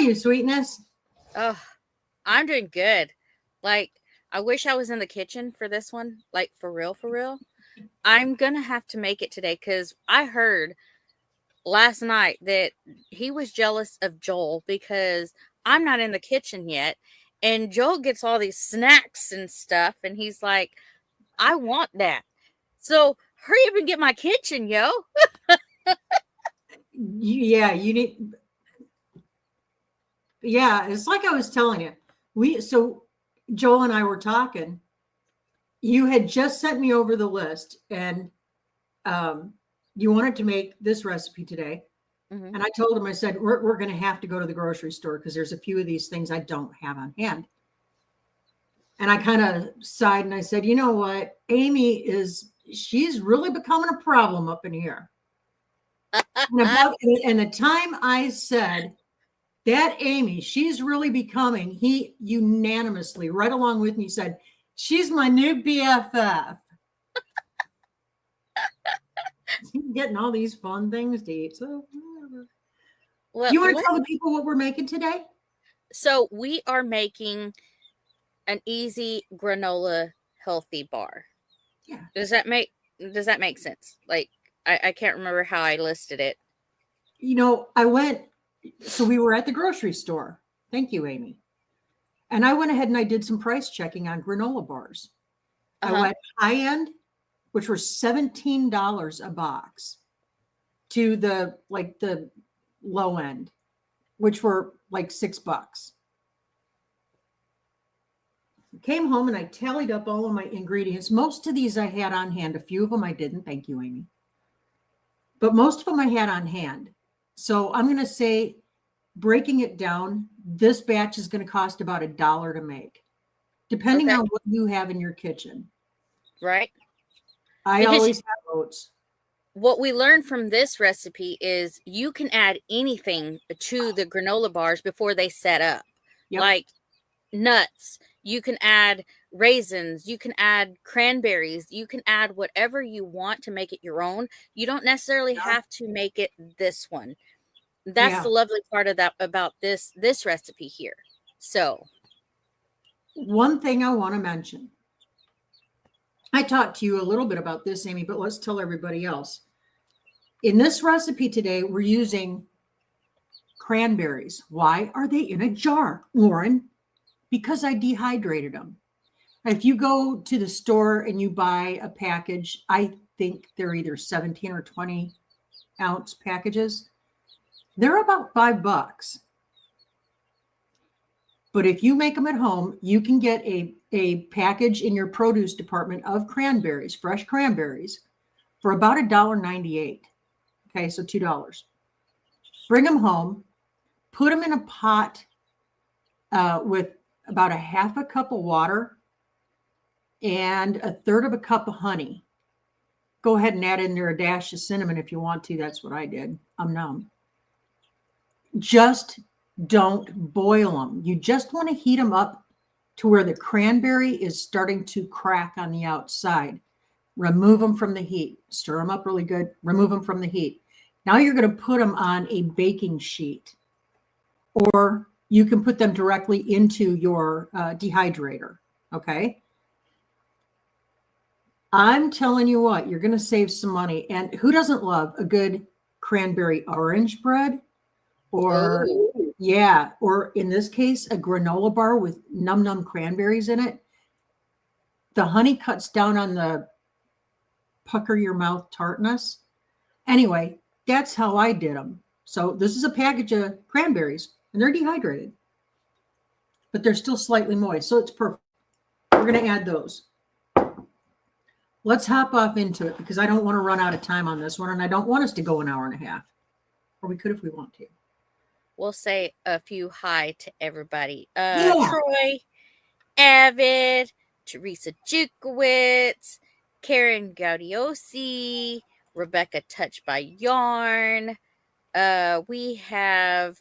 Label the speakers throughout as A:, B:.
A: you, sweetness?
B: Oh, I'm doing good. Like, I wish I was in the kitchen for this one. Like, for real, for real. I'm gonna have to make it today because I heard last night that he was jealous of Joel because I'm not in the kitchen yet. And Joel gets all these snacks and stuff. And he's like, I want that. So hurry up and get my kitchen, yo.
A: Yeah, you need. Yeah, it's like I was telling you. So Joel and I were talking. You had just sent me over the list, and um, you wanted to make this recipe today.
B: Hmm.
A: And I told him, I said, we're going to have to go to the grocery store because there's a few of these things I don't have on hand. And I kind of sighed and I said, you know what? She's really becoming a problem up in here. And the time I said, that Amy, she's really becoming, he unanimously, right along with me, said, she's my new BFF. Getting all these fun things to eat. So,
B: Well,
A: you want to tell the people what we're making today?
B: so we are making an easy granola healthy bar.
A: Yeah.
B: Does that make sense? Like I can't remember how I listed it.
A: So we were at the grocery store. Thank you, Amy. And I went ahead and I did some price checking on granola bars. I
B: Uh-huh.
A: went high end, which were $17 a box, to the low end, which were like $6. Came home and I tallied up all of my ingredients. Most of these I had on hand. A few of them I didn't. Thank you, Amy. But most of them I had on hand. So I'm going to say, breaking it down, this batch is going to cost about $1 to make, depending
B: Okay.
A: on what you have in your kitchen.
B: Right?
A: I
B: Because
A: always have oats.
B: what we learned from this recipe is you can add anything to the granola bars before they set up.
A: Yep.
B: Like nuts, you can add raisins, you can add cranberries, you can add whatever you want to make it your own. You don't necessarily have to make it this one. That's the
A: Yeah.
B: lovely part of that about this recipe here. So,
A: One thing I want to mention. I talked to you a little bit about this, Amy, but let's tell everybody else. In this recipe today, we're using cranberries. Why are they in a jar, Lauren? Because I dehydrated them. If you go to the store and you buy a package, I think they're either 17 or 20-ounce packages. They're about $5. But if you make them at home, you can get a package in your produce department of cranberries, fresh cranberries, for about $1.98. Okay, so $2. Bring them home, put them in a pot with about a half a cup of water and a third of a cup of honey. Go ahead and add in there a dash of cinnamon if you want to. That's what I did. I'm numb. Just don't boil them. You just want to heat them up to where the cranberry is starting to crack on the outside. Remove them from the heat. Stir them up really good. Remove them from the heat. Now you're going to put them on a baking sheet, or you can put them directly into your dehydrator. Okay. I'm telling you what, you're going to save some money. And who doesn't love a good cranberry orange bread? Or,
B: oh,
A: yeah, or in this case, a granola bar with num cranberries in it. The honey cuts down on the pucker your mouth tartness. Anyway, that's how I did them. So this is a package of cranberries, and they're dehydrated, but they're still slightly moist. So it's perfect. We're going to add those. Let's hop off into it because I don't want to run out of time on this one, and I don't want us to go an hour and a half. Or we could if we want to.
B: we'll say a few hi to everybody.
A: Yeah.
B: Troy, Avid, Teresa Jukowitz, Karen Gaudiosi, Rebecca Touched by Yarn. We have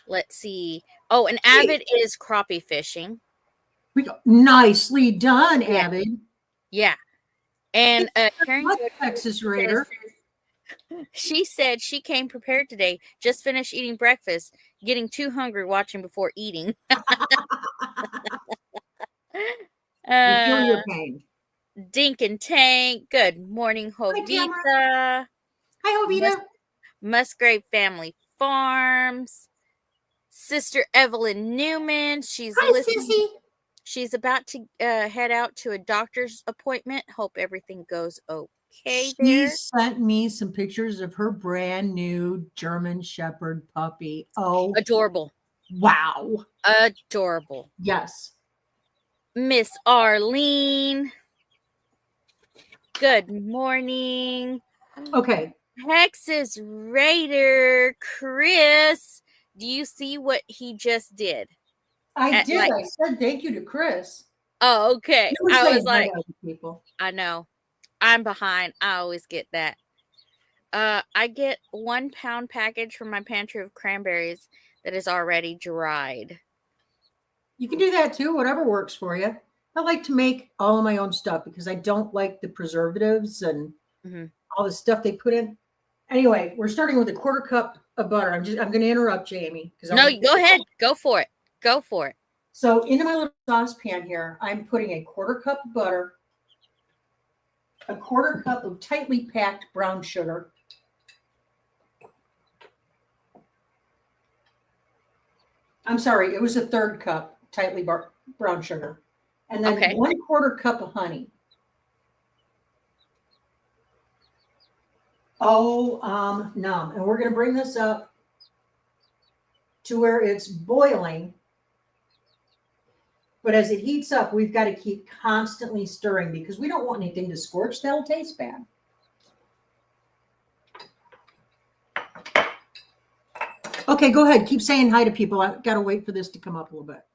B: let's see. Oh, and Avid is crappie fishing.
A: We go, nicely done,
B: Yeah.
A: Avid.
B: Yeah. And Karen
A: What Texas Raider?
B: She said she came prepared today. Just finished eating breakfast. Getting too hungry watching before eating.
A: We feel
B: uh,
A: your pain.
B: Dink and Tank. Good morning,
A: Hi, Tamara.
B: Jovita.
A: Hi, Jovita.
B: Musgrave Family Farms. Sister Evelyn Newman. She's
A: Hi,
B: listening.
A: Sissy.
B: She's about to head out to a doctor's appointment. Hope everything goes okay
A: She
B: there.
A: sent me some pictures of her brand new German Shepherd puppy. Oh,
B: Adorable.
A: wow.
B: Adorable.
A: Yes.
B: Miss Arlene. Good morning.
A: Okay.
B: Texas Raider Chris. Do you see what he just did?
A: I did. I said thank you to Chris.
B: Oh, okay.
A: You were
B: I
A: saying
B: was like,
A: hi to people.
B: I know. I'm behind. I always get that. I get 1 pound package from my pantry of cranberries that is already dried.
A: You can do that too, whatever works for you. I like to make all of my own stuff because I don't like the preservatives and all the stuff they put in. Anyway, we're starting with a 1/4 cup of butter. I'm going to interrupt Jamie because
B: no, go ahead. Go for it. Go for it.
A: So into my little saucepan here, I'm putting a 1/4 cup of butter, a 1/4 cup of tightly packed brown sugar, I'm sorry, it was a 1/3 cup tightly brown sugar, and then 1/4 cup of honey. Oh, nom. And we're going to bring this up to where it's boiling. But as it heats up, we've got to keep constantly stirring because we don't want anything to scorch. That'll taste bad. Okay, go ahead. Keep saying hi to people. I've got to wait for this to come up a little bit.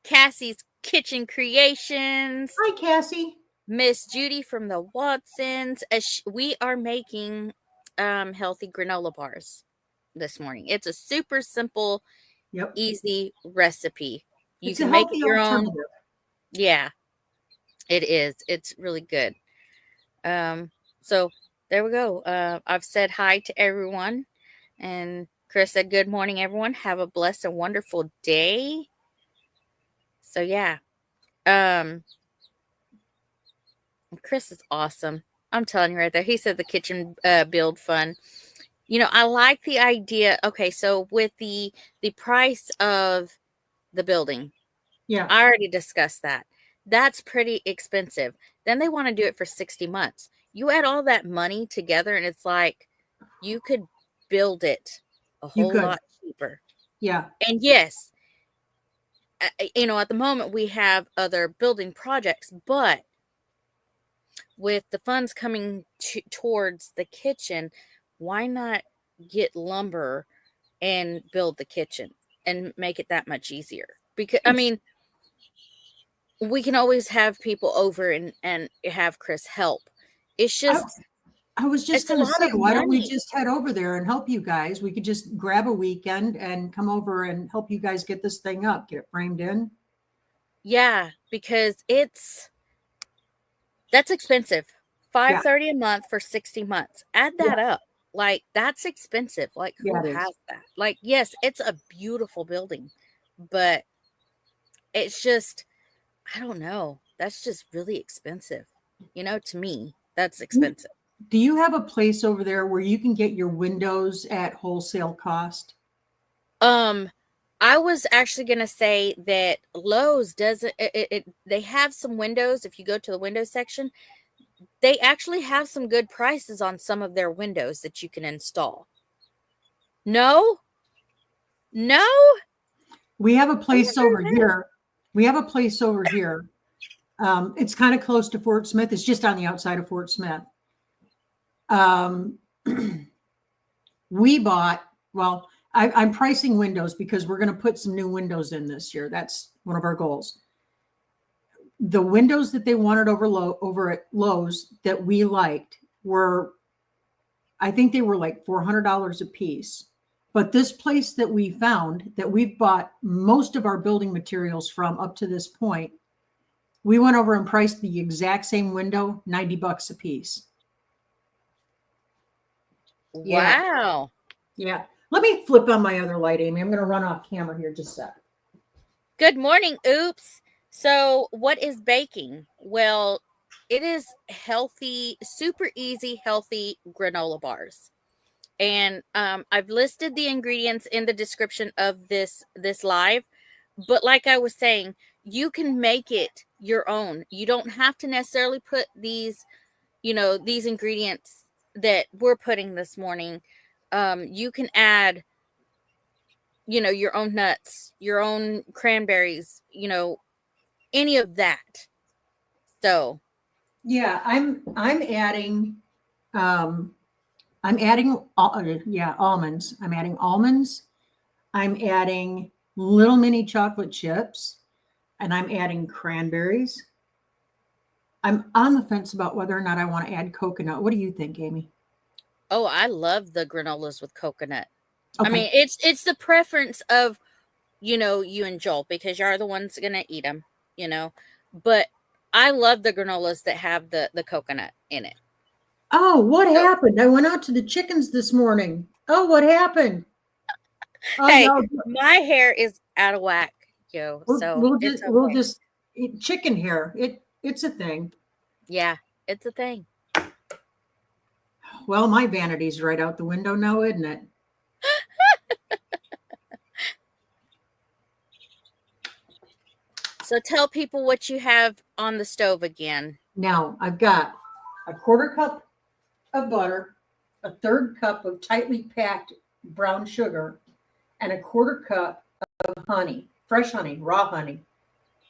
B: Cassie's Kitchen Creations.
A: Hi, Cassie.
B: Miss Judy from the Watsons. We are making healthy granola bars this morning. It's a super simple, easy recipe. You can make it your own. Yeah, it is. It's really good. So there we go. I've said hi to everyone, and Chris said, "Good morning, everyone. Have a blessed and wonderful day." So yeah, Chris is awesome. I'm telling you right there. He said the kitchen build fun. You know, I like the idea. Okay, so with the price of the building, I already discussed that. That's pretty expensive. Then they want to do it for 60 months. You add all that money together, and it's like you could build it a whole lot cheaper.
A: Yeah.
B: And yes, you know, at the moment we have other building projects, but with the funds coming towards the kitchen, why not get lumber and build the kitchen and make it that much easier? Because, I mean, we can always have people over and have Chris help. It's just,
A: I was just going to say, why don't we just head over there and help you guys? We could just grab a weekend and come over and help you guys get this thing up, get it framed in.
B: Yeah, because that's expensive. $530 a month for 60 months. Add that up. Like, that's expensive. Like, who has that? Like, yes, it's a beautiful building, but it's just, I don't know. That's just really expensive. You know, to me, that's expensive.
A: Do you have a place over there where you can get your windows at wholesale cost?
B: I was actually going to say that Lowe's doesn't, they have some windows. If you go to the window section, they actually have some good prices on some of their windows that you can install. No?
A: We have a place over here. It's kind of close to Fort Smith. It's just on the outside of Fort Smith. We bought, well, I'm pricing windows because we're going to put some new windows in this year. That's one of our goals. The windows that they wanted over at Lowe's that we liked were, I think they were like $400 a piece. But this place that we found that we've bought most of our building materials from up to this point, we went over and priced the exact same window, $90 a piece. Yeah.
B: Wow.
A: Yeah. Let me flip on my other light, Amy. I'm going to run off camera here just a sec.
B: Good morning, Oops. So, what is baking? Well, it is healthy, super easy, healthy granola bars. And I've listed the ingredients in the description of this live. But like I was saying, you can make it your own. You don't have to necessarily put these ingredients that we're putting this morning. You can add, your own nuts, your own cranberries, any of that. So,
A: Yeah, I'm adding almonds. I'm adding almonds. I'm adding little mini chocolate chips, and I'm adding cranberries. I'm on the fence about whether or not I want to add coconut. What do you think, Amy?
B: oh, I love the granolas with coconut. I
A: Okay.
B: mean, it's the preference of, you and Joel, because you're the ones gonna eat them, you know. But I love the granolas that have the coconut in it.
A: Oh, what
B: So,
A: happened? I went out to the chickens this morning. Oh, what happened? Oh
B: hey,
A: no,
B: my hair is out of whack, yo. So it's
A: we'll
B: okay.
A: just eat chicken hair. It's a thing.
B: Yeah, it's a thing.
A: Well, my vanity's right out the window now, isn't it?
B: So tell people what you have on the stove again.
A: Now I've got a quarter cup of butter, a third cup of tightly packed brown sugar, and a quarter cup of honey, fresh honey, raw honey,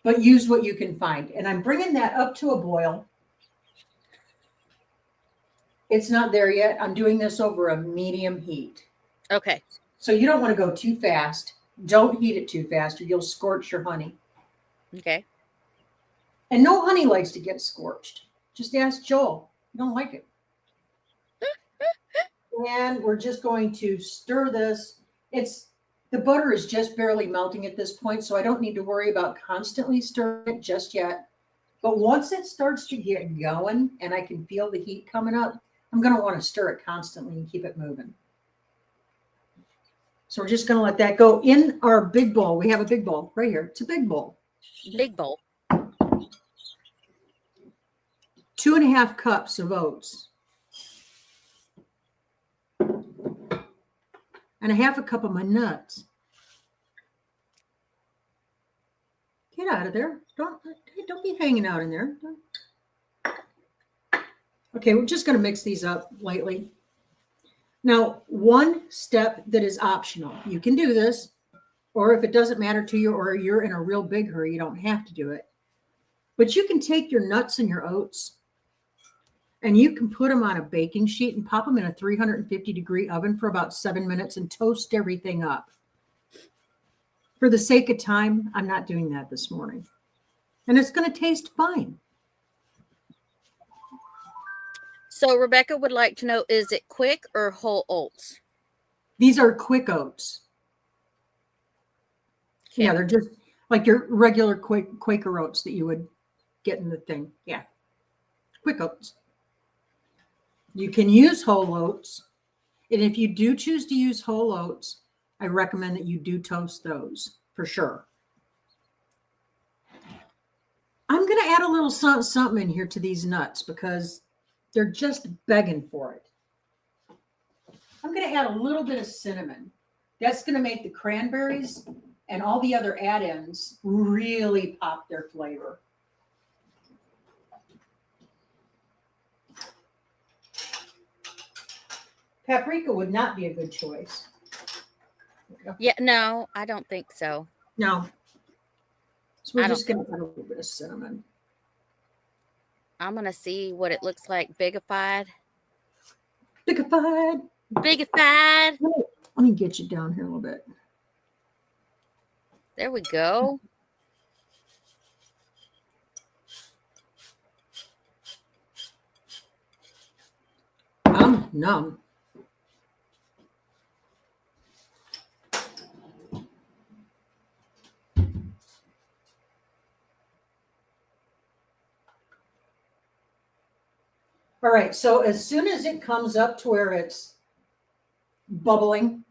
A: but use what you can find. And I'm bringing that up to a boil. It's not there yet. I'm doing this over a medium heat.
B: Okay.
A: So you don't want to go too fast. Don't heat it too fast or you'll scorch your honey.
B: Okay.
A: And no honey likes to get scorched. Just ask Joel. You don't like it. And we're just going to stir this. The butter is just barely melting at this point, so I don't need to worry about constantly stirring it just yet. But once it starts to get going and I can feel the heat coming up, I'm going to want to stir it constantly and keep it moving. So we're just going to let that go in our big bowl. We have a big bowl right here. It's a big bowl.
B: Big bowl.
A: 2.5 cups of oats. And a half a cup of my nuts. Get out of there. Don't be hanging out in there. Okay, we're just going to mix these up lightly. Now, one step that is optional. You can do this, or if it doesn't matter to you or you're in a real big hurry, you don't have to do it. But you can take your nuts and your oats and you can put them on a baking sheet and pop them in a 350-degree oven for about 7 minutes and toast everything up. For the sake of time, I'm not doing that this morning. And it's going to taste fine.
B: So Rebecca would like to know, is it quick or whole oats?
A: These are quick oats.
B: Okay.
A: Yeah, they're just like your regular Quaker oats that you would get in the thing. Yeah, quick oats. You can use whole oats. And if you do choose to use whole oats, I recommend that you do toast those for sure. I'm going to add a little something in here to these nuts because they're just begging for it. I'm going to add a little bit of cinnamon. That's going to make the cranberries and all the other add-ins really pop their flavor. Paprika would not be a good choice.
B: Yeah, no, I don't think so.
A: No. So we're just going to add a little bit of cinnamon.
B: I'm going to see what it looks like bigified.
A: Bigified.
B: Bigified.
A: Let me get you down here a little bit.
B: There we go.
A: I'm numb. All right, so as soon as it comes up to where it's bubbling.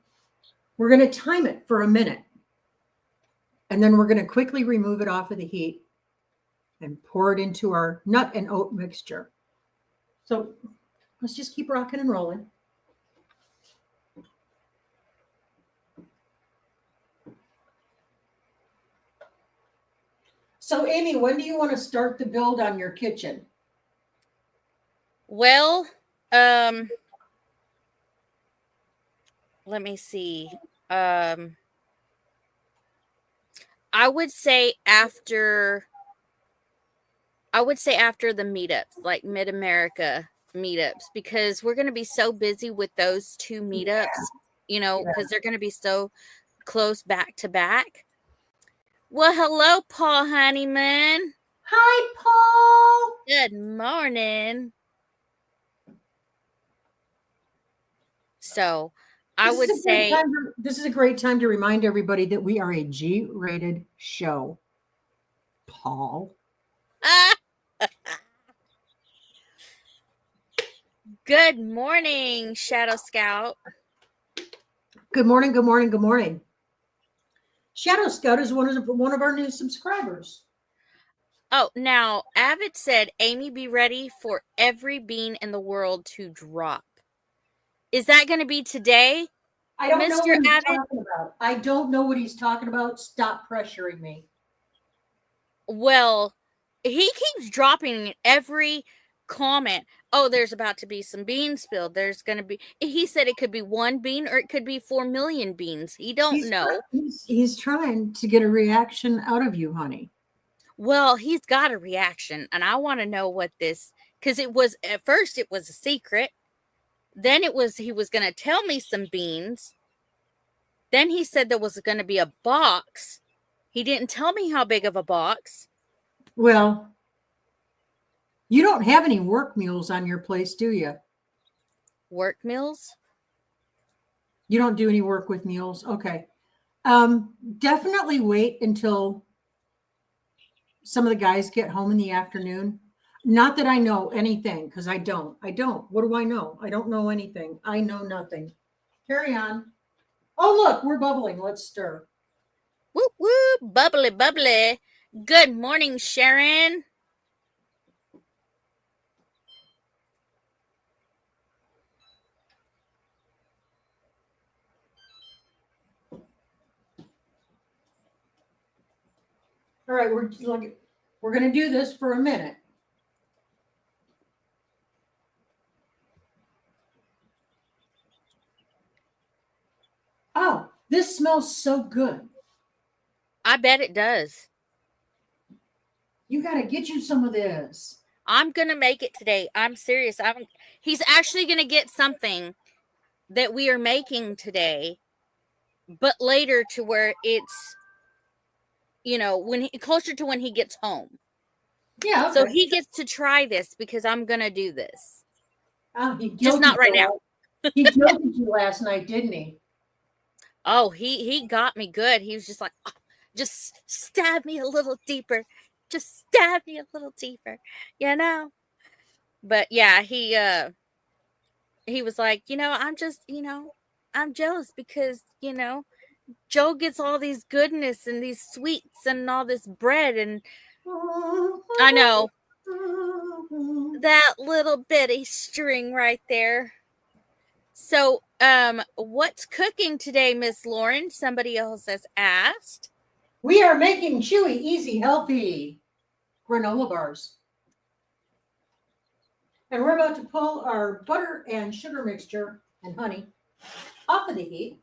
A: We're going to time it for a minute. And then we're going to quickly remove it off of the heat and pour it into our nut and oat mixture. So let's just keep rocking and rolling. So Amy, when do you want to start the build on your kitchen?
B: Well, let me see. I would say after the meetups, like Mid-America meetups, because we're going to be so busy with those two meetups, because they're going to be so close back to back. Well, hello, Paul Honeyman.
A: Hi, Paul.
B: Good morning. So I would say
A: this is a great time to remind everybody that we are a G-rated show. Paul.
B: Good morning, Shadow Scout.
A: Good morning, good morning, good morning. Shadow Scout is one of our new subscribers.
B: Oh, now Avid said, Amy, be ready for every bean in the world to drop. Is that going to be today?
A: I don't know what he's
B: Avid?
A: talking about. I don't know what he's talking about. Stop pressuring me.
B: Well, he keeps dropping every comment. Oh, there's about to be some beans spilled. There's going to be, he said it could be 1 bean or it could be 4 million beans. He don't know.
A: He's trying to get a reaction out of you, honey.
B: Well, he's got a reaction, and I want to know what this, because at first it was a secret. Then he was going to tell me some beans. Then he said there was going to be a box. He didn't tell me how big of a box.
A: Well, you don't have any work mules on your place, do you?
B: Work mules?
A: You don't do any work with mules? Okay. Definitely wait until some of the guys get home in the afternoon. Not that I know anything, because I don't. What do I know? I don't know anything. I know nothing. Carry on. Oh, look, we're bubbling. Let's stir.
B: Whoop, whoop, bubbly, bubbly. Good morning, Sharon.
A: All right, we're going to do this for a minute. Oh, this smells so good.
B: I bet it does.
A: You got to get you some of this.
B: I'm going to make it today. I'm serious. He's actually going to get something that we are making today, but later to where it's, closer to when he gets home.
A: Yeah. Okay.
B: So he gets to try this because I'm going to do this.
A: Just
B: not right now.
A: He joked you last night, didn't he?
B: Oh, he got me good. He was just like, oh, just stab me a little deeper. Just stab me a little deeper, But yeah, he was like, I'm just, I'm jealous because, Joe gets all these goodness and these sweets and all this bread. And I know that little bitty string right there. So, what's cooking today, Miss Lauren? Somebody else has asked.
A: We are making chewy, easy, healthy granola bars. And we're about to pull our butter and sugar mixture and honey off of the heat.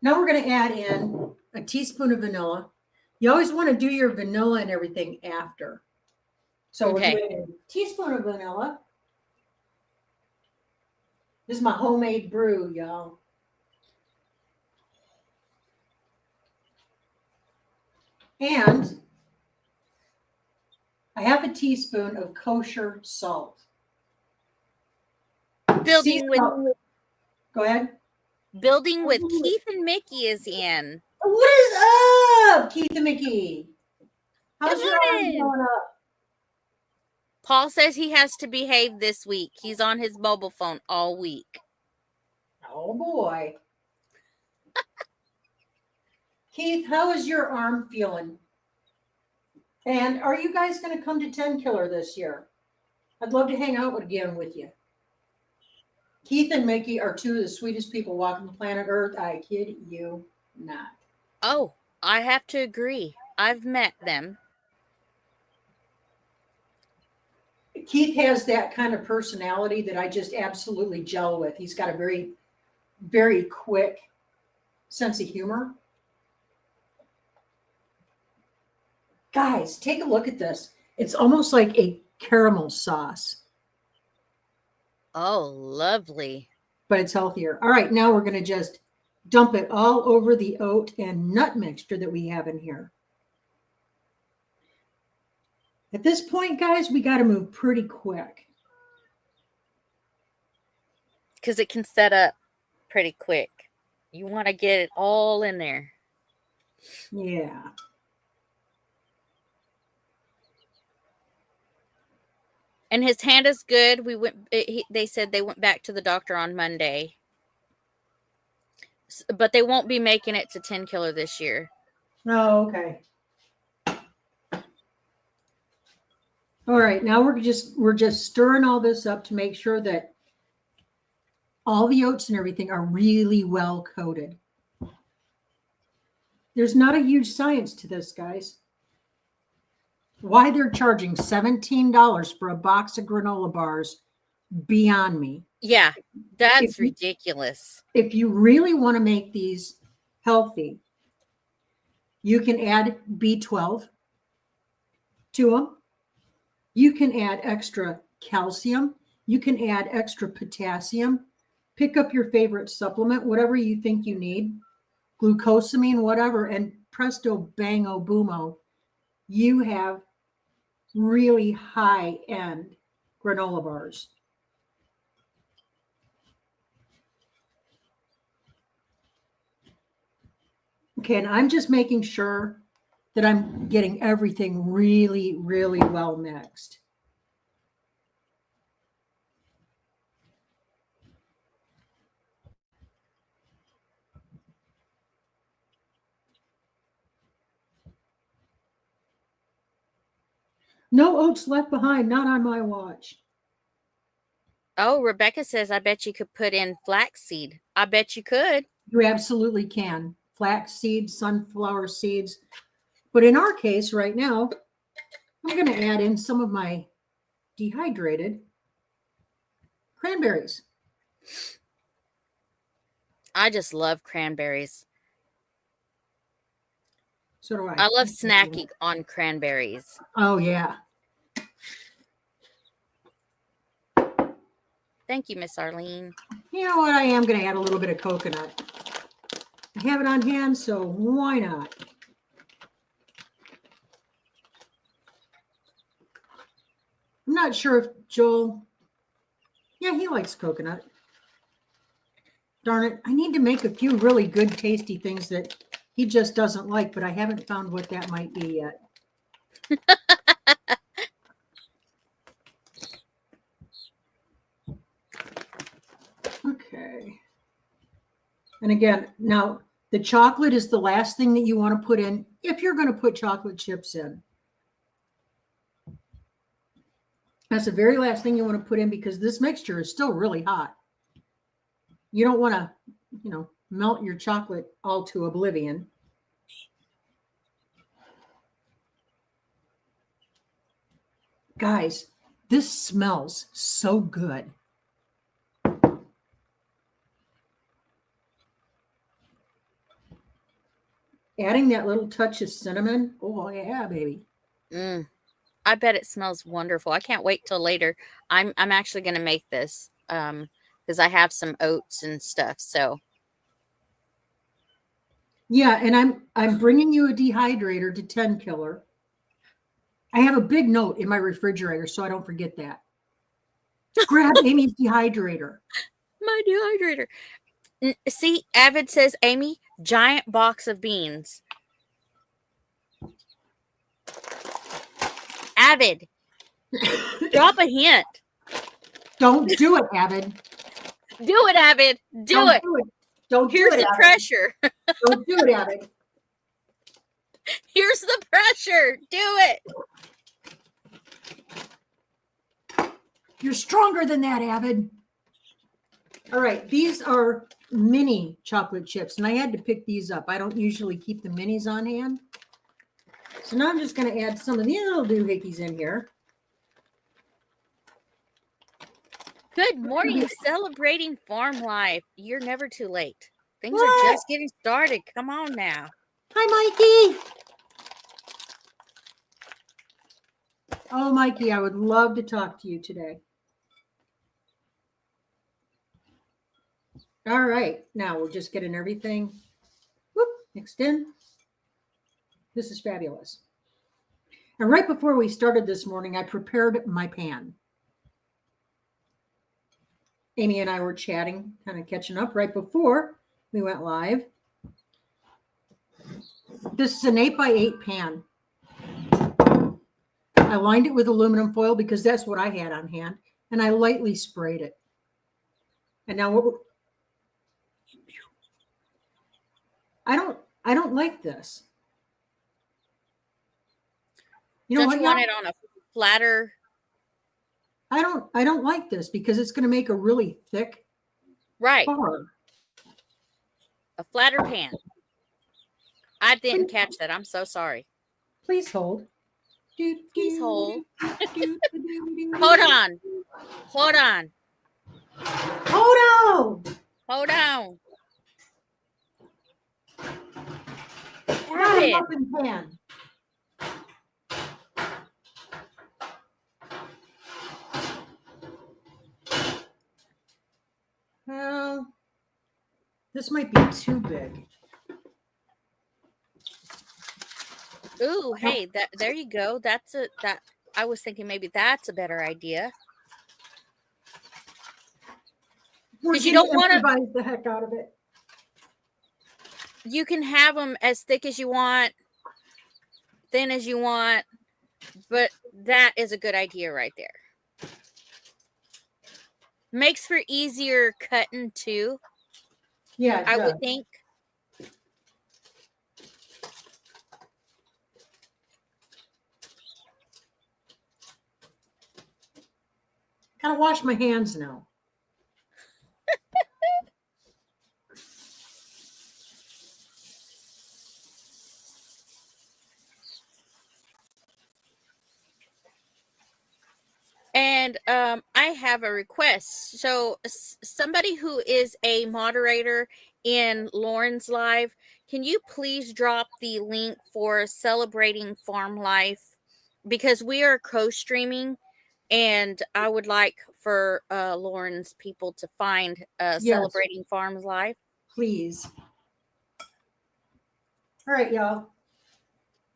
A: Now we're going to add in a teaspoon of vanilla. You always want to do your vanilla and everything after. So we're doing a teaspoon of vanilla. This is my homemade brew, y'all. And a half a teaspoon of kosher salt. Go ahead.
B: Building with Keith and Mickey is in.
A: What is up, Keith and Mickey? How's your arm going up?
B: Paul says he has to behave this week. He's on his mobile phone all week.
A: Oh boy. Keith, how is your arm feeling? And are you guys going to come to 10 Killer this year? I'd love to hang out again with you. Keith and Mickey are two of the sweetest people walking the planet Earth. I kid you not.
B: Oh, I have to agree. I've met them.
A: Keith has that kind of personality that I just absolutely gel with. He's got a very, very quick sense of humor. Guys, take a look at this. It's almost like a caramel sauce,
B: Oh, lovely.
A: but it's healthier. All right, now we're going to just dump it all over the oat and nut mixture that we have in here. At this point, guys, we got to move pretty quick.
B: Because it can set up pretty quick. You want to get it all in there.
A: Yeah.
B: And his hand is good. They said they went back to the doctor on Monday. But they won't be making it to 10 Killer this year.
A: Oh, okay. All right, now we're just stirring all this up to make sure that all the oats and everything are really well coated. There's not a huge science to this, guys. Why they're charging $17 for a box of granola bars, beyond me.
B: Yeah, that's ridiculous.
A: If you really want to make these healthy, you can add B12 to them. You can add extra calcium. You can add extra potassium. Pick up your favorite supplement, whatever you think you need, glucosamine, whatever, and presto, bango, boomo, you have really high-end granola bars. Okay, and I'm just making sure that I'm getting everything really, really well mixed. No oats left behind, not on my watch.
B: Oh, Rebecca says, I bet you could put in flaxseed. I bet you could.
A: You absolutely can. Flax seeds, sunflower seeds. But in our case right now, I'm going to add in some of my dehydrated cranberries.
B: I just love cranberries.
A: So do I.
B: I love snacking on cranberries.
A: Oh, yeah.
B: Thank you, Miss Arlene.
A: You know what? I am going to add a little bit of coconut. I have it on hand, so why not? I'm not sure if Joel, yeah, he likes coconut. Darn it. I need to make a few really good, tasty things that he just doesn't like, but I haven't found what that might be yet. Okay. And again, now the chocolate is the last thing that you want to put in if you're going to put chocolate chips in. That's the very last thing you want to put in because this mixture is still really hot. You don't want to, melt your chocolate all to oblivion. Guys, this smells so good. Adding that little touch of cinnamon. Oh, yeah, baby.
B: I bet it smells wonderful. I can't wait till later. I'm actually going to make this because I have some oats and stuff. So
A: yeah, and I'm bringing you a dehydrator to 10 Killer. I have a big note in my refrigerator, so I don't forget that. Grab Amy's dehydrator.
B: My dehydrator. See, Avid says, Amy, giant box of beans. Avid, drop a hint.
A: Don't do it, Avid.
B: Do it, Avid. Do it.
A: Do it. Don't
B: Here's
A: do it,
B: the
A: Avid.
B: pressure.
A: Don't do it, Avid.
B: Here's the pressure. Do it.
A: You're stronger than that, Avid. All right, these are mini chocolate chips, and I had to pick these up. I don't usually keep the minis on hand. So now I'm just going to add some of these little doohickeys in here.
B: Good morning, celebrating farm life. You're never too late. Things
A: What?
B: are just getting started. Come on now.
A: Hi, Mikey. Oh, Mikey, I would love to talk to you today. All right, now we're just getting everything mixed in. This is fabulous. And right before we started this morning, I prepared my pan. Amy and I were chatting, kind of catching up right before we went live. This is an 8x8 pan. I lined it with aluminum foil because that's what I had on hand, and I lightly sprayed it. And now what? I don't like this. You know
B: Don't
A: what?
B: You want it on a flatter?
A: I don't like this because it's going to make a really thick bar.
B: A flatter pan. I didn't catch that. I'm so sorry.
A: Please hold.
B: Please hold. Hold on. Hold on.
A: Hold on.
B: Hold on.
A: Not a muffin pan. Well, this might be too big.
B: Ooh, hey, there you go. I was thinking maybe that's a better idea. Because you don't want to
A: improvise the heck out of it.
B: You can have them as thick as you want, thin as you want, but that is a good idea right there. Makes for easier cutting too.
A: Yeah,
B: I would think.
A: Gotta wash my hands now.
B: And I have a request. So somebody who is a moderator in Lauren's live, can you please drop the link for Celebrating Farm Life? Because we are co-streaming, and I would like for Lauren's people to find Celebrating Farm Life.
A: Please. All right, y'all.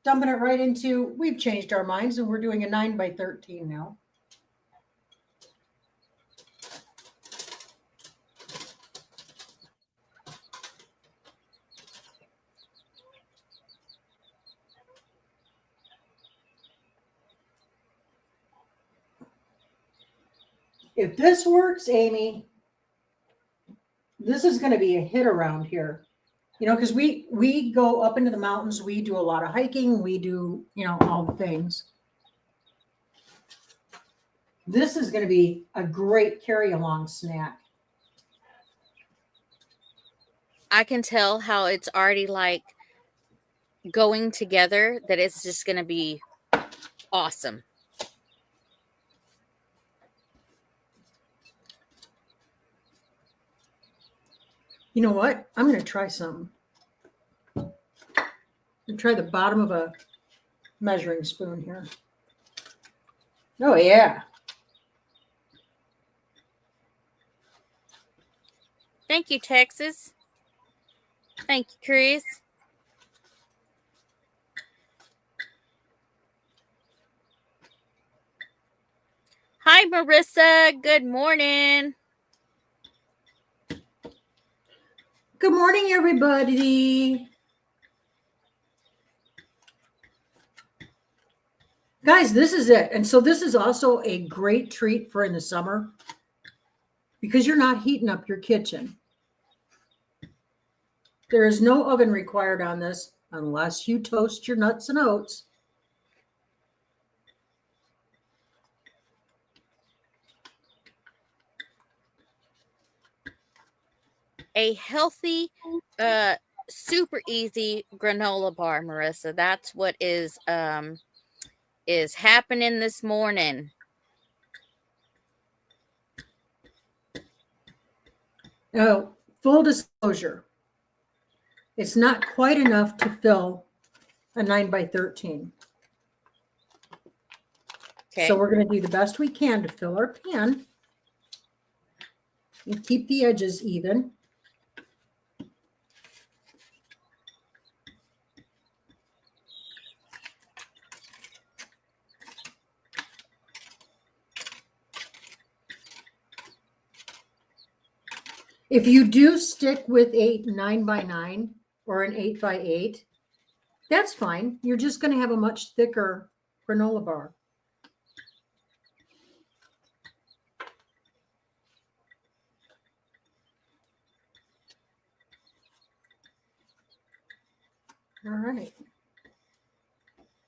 A: Dumping it right into, we've changed our minds and we're doing a 9x13 now. If this works, Amy, this is going to be a hit around here. You know, because we go up into the mountains. We do a lot of hiking. We do, you know, all the things. This is going to be a great carry-along snack.
B: I can tell how it's already like going together, that it's just going to be awesome.
A: You know what? I'm going to try something. I'm going to try the bottom of a measuring spoon here. Oh, yeah.
B: Thank you, Texas. Thank you, Chris. Hi, Marissa. Good morning.
A: Good morning, everybody. Guys, this is it. And so this is also a great treat for in the summer. because you're not heating up your kitchen. There is no oven required on this unless you toast your nuts and oats.
B: A healthy, super easy granola bar, Marissa. That's what is happening this morning.
A: Now, full disclosure, it's not quite enough to fill a 9x13.
B: Okay.
A: So we're going to do the best we can to fill our pan and keep the edges even. If you do stick with a 9x9 or an 8x8, that's fine. You're just going to have a much thicker granola bar. All right.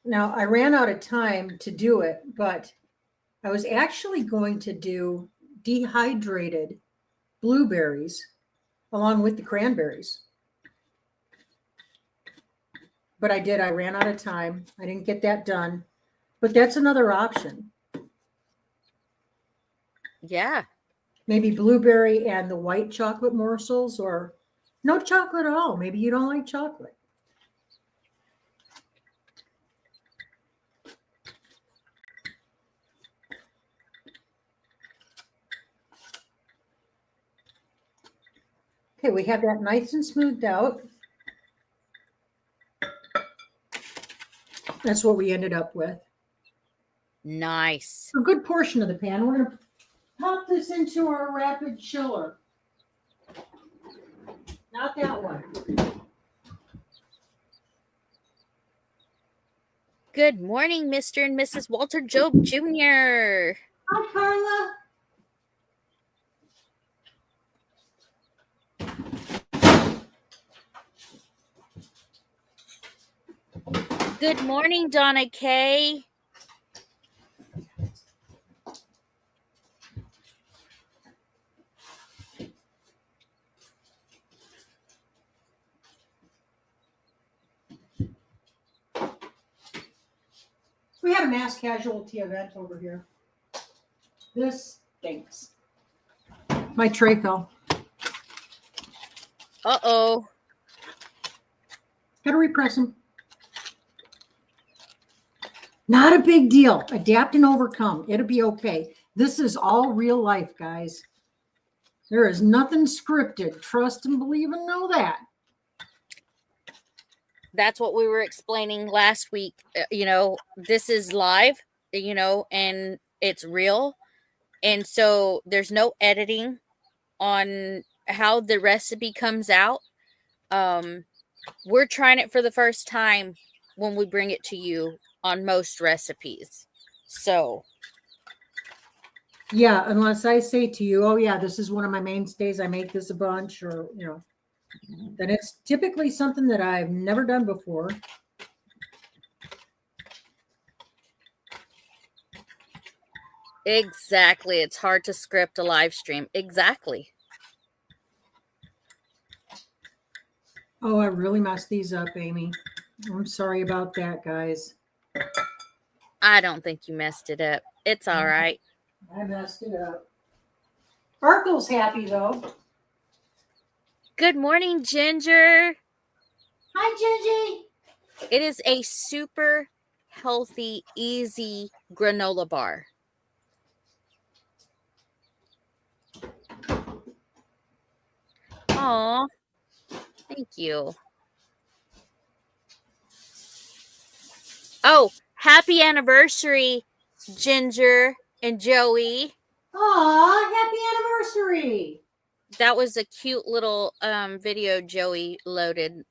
A: Now, I ran out of time to do it, but I was actually going to do dehydrated blueberries along with the cranberries. But I ran out of time. I didn't get that done. But that's another option.
B: Yeah.
A: Maybe blueberry and the white chocolate morsels, or no chocolate at all. Maybe you don't like chocolate. Okay, we have that nice and smoothed out. That's what we ended up with.
B: Nice.
A: A good portion of the pan. We're going to pop this into our rapid chiller. Not that one.
B: Good morning, Mr. and Mrs. Walter Job Jr.
A: Hi, Carla.
B: Good morning, Donna Kay.
A: We had a mass casualty event over here. This stinks. My tray fell.
B: Uh-oh.
A: Gotta repress them. Not a big deal. Adapt and overcome. It'll be okay. This is all real life, guys. There is nothing scripted. Trust and believe and know that.
B: That's what we were explaining last week. This is live, and it's real. And so there's no editing on how the recipe comes out. We're trying it for the first time when we bring it to you on most recipes. So
A: yeah, unless I say to you, oh yeah, this is one of my mainstays, I make this a bunch, or then it's typically something that I've never done before.
B: exactly, it's hard to script a live stream. Exactly.
A: Oh, I really messed these up, Amy. I'm sorry about that, guys.
B: I don't think you messed it up. It's all right.
A: I messed it up. Sparkle's happy though.
B: Good morning, Ginger.
A: Hi, Gingy.
B: It is a super healthy, easy granola bar. Aw, thank you. Oh, happy anniversary, Ginger and Joey.
A: Aw, happy anniversary.
B: That was a cute little video Joey loaded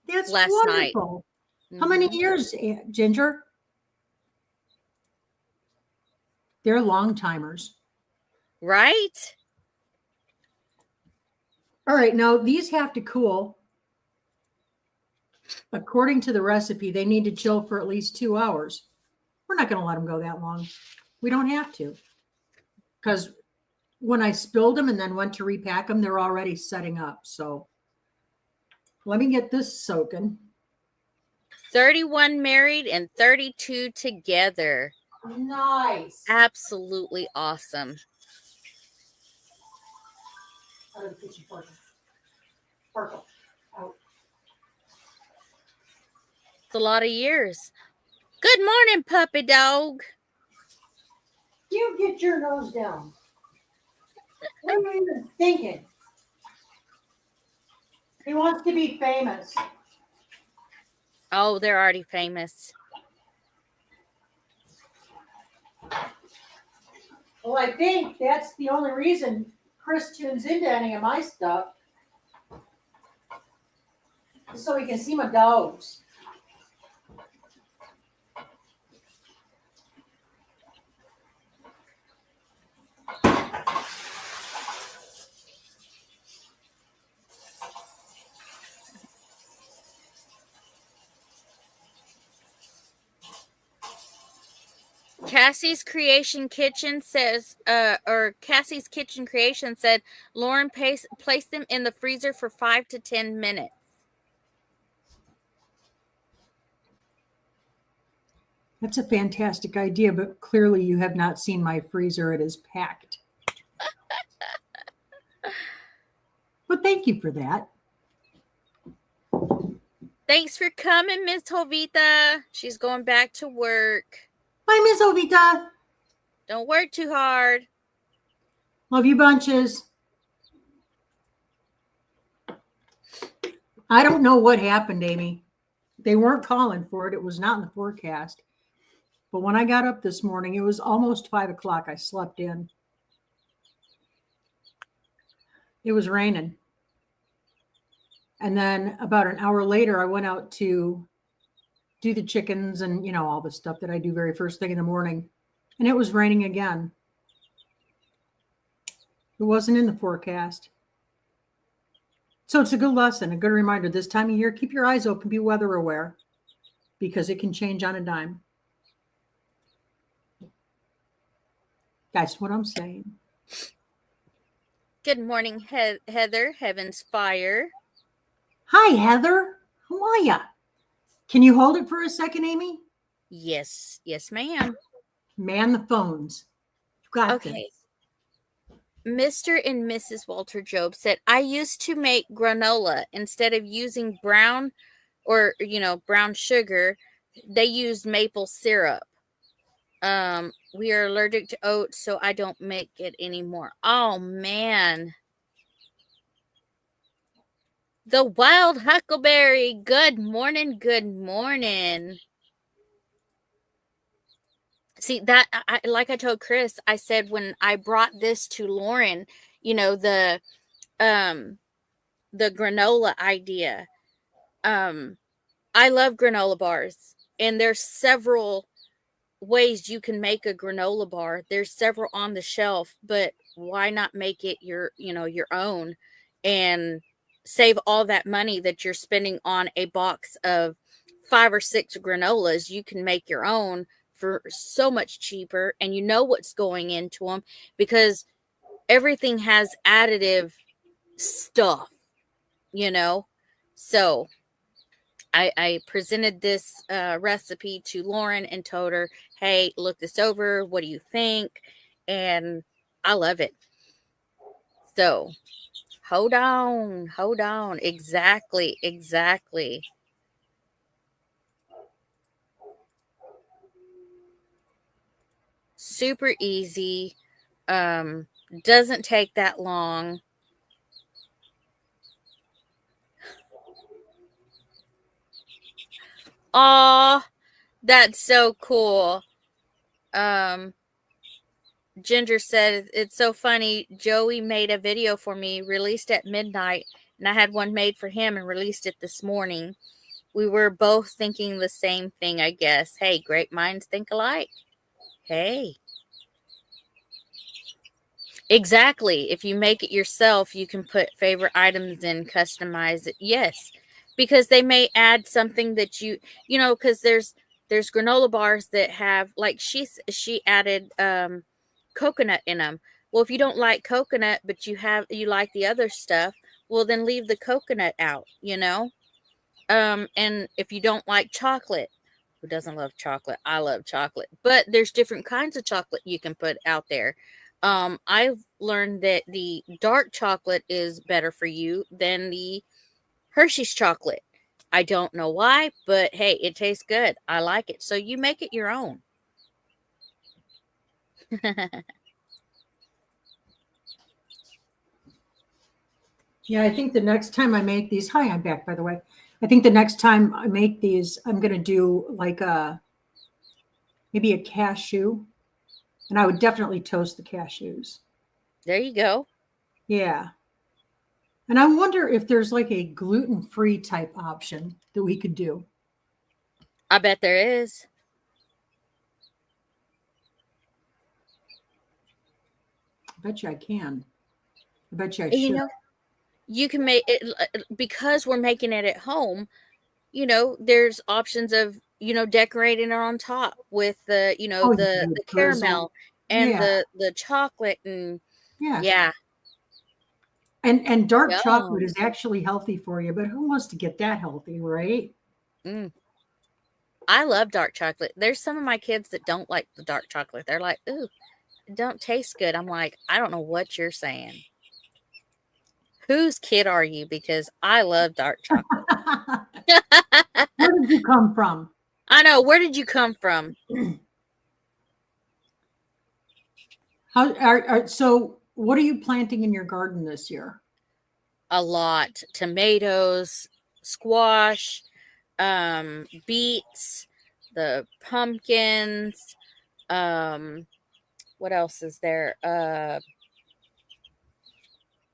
A: That's
B: last
A: wonderful.
B: night.
A: How many years, Ginger? They're long timers.
B: Right?
A: All right, now these have to cool. According to the recipe, they need to chill for at least 2 hours. We're not going to let them go that long. We don't have to. Because when I spilled them and then went to repack them, they're already setting up. So let me get this soaking.
B: 31 married and 32 together.
A: Nice.
B: Absolutely awesome.
A: Out of the kitchen, Sparkle. Out.
B: It's a lot of years. Good morning, puppy dog.
A: You get your nose down. What are you even thinking? He wants to be famous.
B: Oh, they're already famous.
A: Well, I think that's the only reason Chris tunes into any of my stuff. So he can see my dogs.
B: Cassie's Creation Kitchen says, or Cassie's Kitchen Creation said, Lauren placed them in the freezer for 5 to 10 minutes.
A: That's a fantastic idea, but clearly you have not seen my freezer. It is packed. But thank you for that.
B: Thanks for coming, Miss Jovita. She's going back to work.
A: Bye, Miss Jovita.
B: Don't work too hard.
A: Love you bunches. I don't know what happened, Amy. They weren't calling for it. It was not in the forecast. But when I got up this morning, it was almost 5 o'clock. I slept in. It was raining. And then about an hour later, I went out to do the chickens and, all the stuff that I do very first thing in the morning. And it was raining again. It wasn't in the forecast. So it's a good lesson, a good reminder. This time of year, keep your eyes open, be weather aware, because it can change on a dime. That's what I'm saying.
B: Good morning, Heather, Heaven's Fire.
A: Hi, Heather. How are ya? Can you hold it for a second, Amy?
B: Yes, ma'am.
A: Man the phones. You got
B: Okay.
A: this.
B: Mr. and Mrs. Walter Job said, I used to make granola instead of using brown sugar. They used maple syrup. We are allergic to oats, so I don't make it anymore. Oh, man. The Wild Huckleberry. Good morning. Good morning. See, that, like I told Chris, I said when I brought this to Lauren, the granola idea. I love granola bars, and there's several ways you can make a granola bar. There's several on the shelf, but why not make it your own and save all that money that you're spending on a box of 5 or 6 granolas? You can make your own for so much cheaper, and you know what's going into them because everything has additive stuff, So I presented this recipe to Lauren and told her, hey, look this over. What do you think? And I love it. So hold on. Exactly. Super easy. Doesn't take that long. Aw, that's so cool. Ginger said, it's so funny. Joey made a video for me, released at midnight, and I had one made for him and released it this morning. We were both thinking the same thing, I guess. Hey, great minds think alike. Hey. Exactly. If you make it yourself, you can put favorite items in, customize it. Yes. Because they may add something that because there's granola bars that have, like, she added coconut in them. Well, if you don't like coconut but you like the other stuff, well, then leave the coconut out. And if you don't like chocolate, who doesn't love chocolate? I love chocolate. But there's different kinds of chocolate you can put out there. I've learned that the dark chocolate is better for you than the Hershey's chocolate. I don't know why, but hey, it tastes good. I like it. So you make it your own.
A: Yeah, I think the next time I make these, hi, I'm back, by the way. I think the next time I make these, I'm going to do like maybe a cashew, and I would definitely toast the cashews.
B: There you go.
A: Yeah. And I wonder if there's like a gluten-free type option that we could do.
B: I bet there is.
A: I bet you I can. I bet you I
B: And,
A: should.
B: you can make it because we're making it at home. There's options of, decorating it on top with the,
A: Oh, you can do
B: the
A: drizzle.
B: caramel and
A: Yeah,
B: the chocolate and
A: yeah.
B: yeah.
A: And dark chocolate
B: Yum.
A: is actually healthy for you, but who wants to get that healthy, right?
B: Mm. I love dark chocolate. There's some of my kids that don't like the dark chocolate. They're like, "Ooh, it don't taste good." I'm like, "I don't know what you're saying. Whose kid are you?" Because I love dark chocolate.
A: Where did you come from?
B: I know. Where did you come from?
A: So what are you planting in your garden this year?
B: A lot. Tomatoes, squash, beets, the pumpkins. What else is there?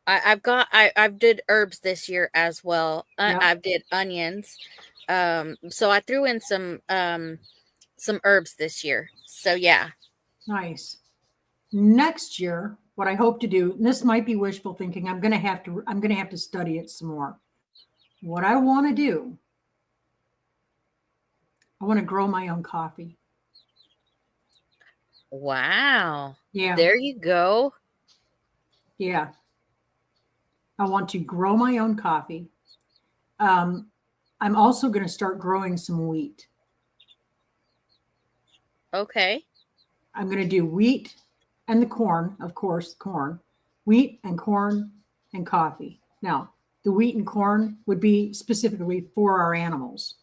B: I've did herbs this year as well.
A: Yeah,
B: I've did onions. So I threw in some herbs this year. So yeah.
A: nice. Next year, what I hope to do, and this might be wishful thinking, I'm gonna have to study it some more. What I want to do, I want to grow my own coffee.
B: Wow.
A: Yeah,
B: There you go.
A: yeah. I want to grow my own coffee. Um, I'm also going to start growing some wheat.
B: Okay.
A: I'm going to do wheat and the corn, of course, corn, wheat and corn and coffee. Now, the wheat and corn would be specifically for our animals.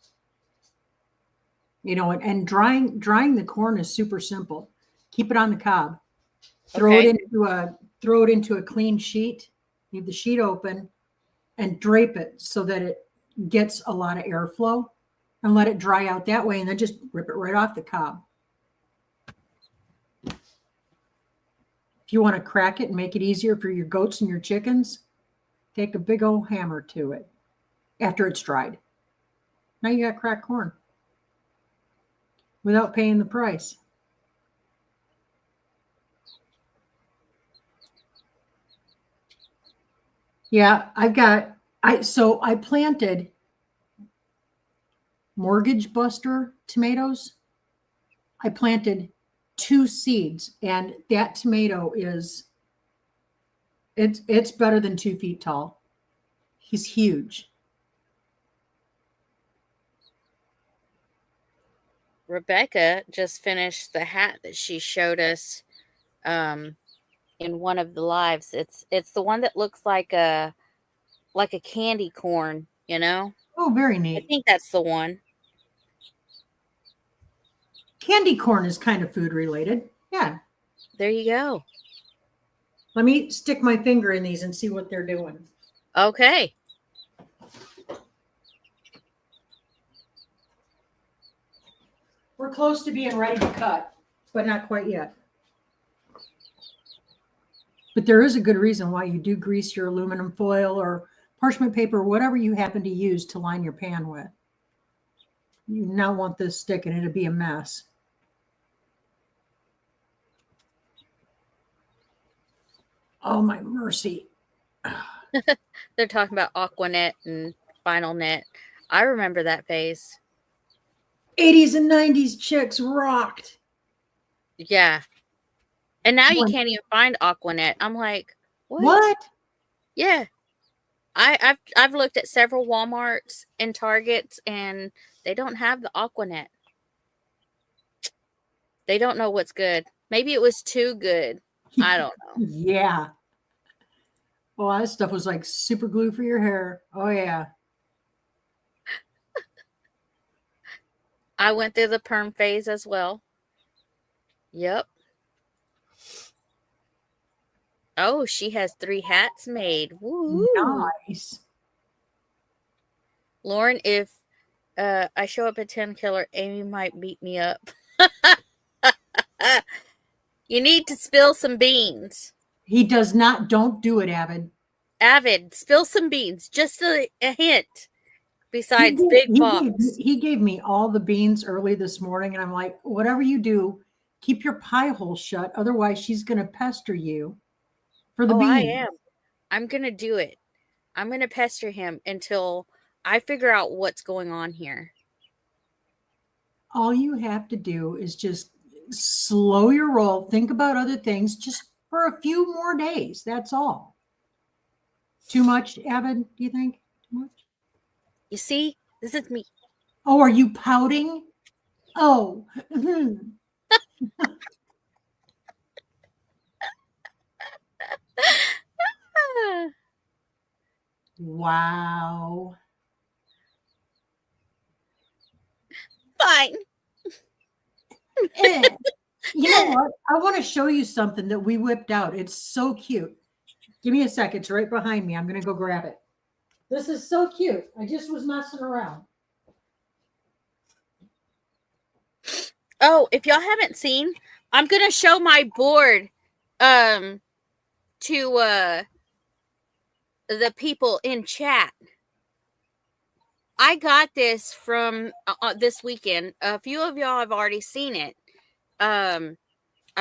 A: And drying the corn is super simple. Keep it on the cob. Throw it
B: Okay.
A: into a throw it into a clean sheet. Leave the sheet open and drape it so that it gets a lot of airflow and let it dry out that way, and then just rip it right off the cob. If you want to crack it and make it easier for your goats and your chickens, take a big old hammer to it after it's dried. Now you got cracked corn without paying the price. Yeah, I planted mortgage buster tomatoes. I planted 2 seeds, and that tomato it's better than 2 feet tall. He's huge.
B: Rebecca just finished the hat that she showed us um in one of the lives. It's the one that looks like a candy corn.
A: Oh, very
B: I
A: neat.
B: think that's the one.
A: Candy corn is kind of food related. Yeah.
B: There you go.
A: Let me stick my finger in these and see what they're doing.
B: Okay.
A: We're close to being ready to cut, but not quite yet. But there is a good reason why you do grease your aluminum foil or parchment paper, whatever you happen to use to line your pan with. You now want this sticking, it'll be a mess. Oh my mercy.
B: They're talking about Aquanet and Final Net. I remember that phase.
A: 80s and 90s chicks rocked.
B: Yeah. And now you
A: When-
B: can't even find Aquanet. I'm like, what?
A: What?
B: Yeah. I've looked at several Walmarts and Targets and they don't have the Aquanet. They don't know what's good. Maybe it was too good. I don't know.
A: Yeah. Well, that stuff was like super glue for your hair. Oh yeah.
B: I went through the perm phase as well. Yep. Oh, she has 3 hats made. Woo.
A: Nice.
B: Lauren, if I show up at 10 killer, Amy might beat me up. You need to spill some beans.
A: He does not. Don't do it, Avid.
B: Avid, spill some beans. Just a hint.
A: He
B: Besides
A: gave,
B: Big
A: he,
B: Box.
A: gave, he gave me all the beans early this morning, and I'm like, whatever you do, keep your pie hole shut. Otherwise, she's going to pester you for the
B: Oh, I
A: beans.
B: am. I'm going to do it. I'm going to pester him until I figure out what's going on here.
A: All you have to do is just slow your roll. Think about other things just for a few more days. That's all. Too much, Avid, do you think? Too much?
B: You see? This is me.
A: Oh, are you pouting? Oh. Wow.
B: Fine.
A: You know what? I want to show you something that we whipped out. It's so cute. Give me a second. It's right behind me. I'm going to go grab it. This is so cute. I just was messing around.
B: Oh, if y'all haven't seen, I'm going to show my board to the people in chat. I got this from this weekend. A few of y'all have already seen it. I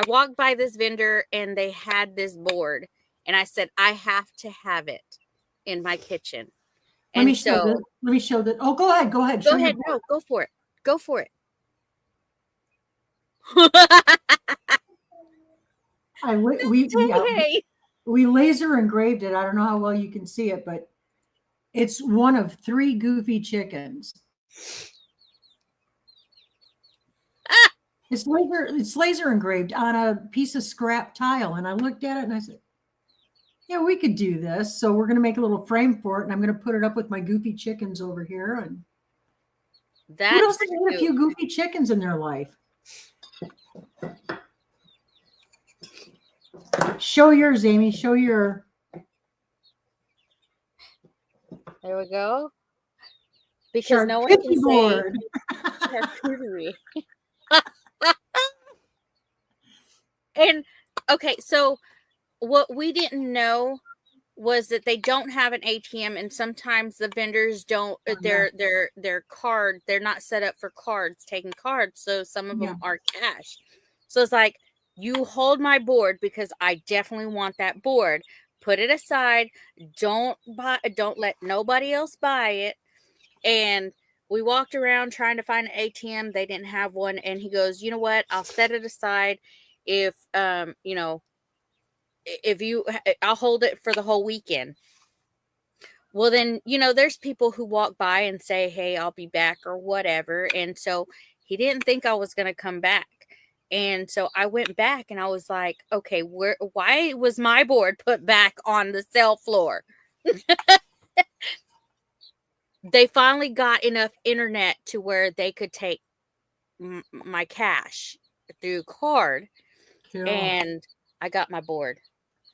B: walked by this vendor and they had this board, and I said I have to have it in my kitchen.
A: Let me show this. Let me show that. Oh, go ahead. Go ahead.
B: Go ahead. No, go for it. Go for it.
A: We laser engraved it. I don't know how well you can see it, but it's one of 3 goofy chickens. It's laser engraved on a piece of scrap tile. And I looked at it and I said, yeah, we could do this. So we're going to make a little frame for it. And I'm going to put it up with my goofy chickens over here. And who doesn't have a few goofy chickens in their life? Show yours, Amy. Show your.
B: There we go. Because no one can board. Say charcuterie. And okay, so what we didn't know was that they don't have an ATM, and sometimes the vendors don't. Their card, they're not set up for cards, taking cards. So some of them are cash. So it's like, you hold my board because I definitely want that board. Put it aside. Don't let nobody else buy it. And we walked around trying to find an ATM. They didn't have one. And he goes, you know what? I'll set it aside. If I'll hold it for the whole weekend. Well, then, there's people who walk by and say, hey, I'll be back or whatever. And so he didn't think I was going to come back. And so I went back and I was like, okay, why was my board put back on the sale floor? They finally got enough internet to where they could take my cash through card. Cool. And I got my board.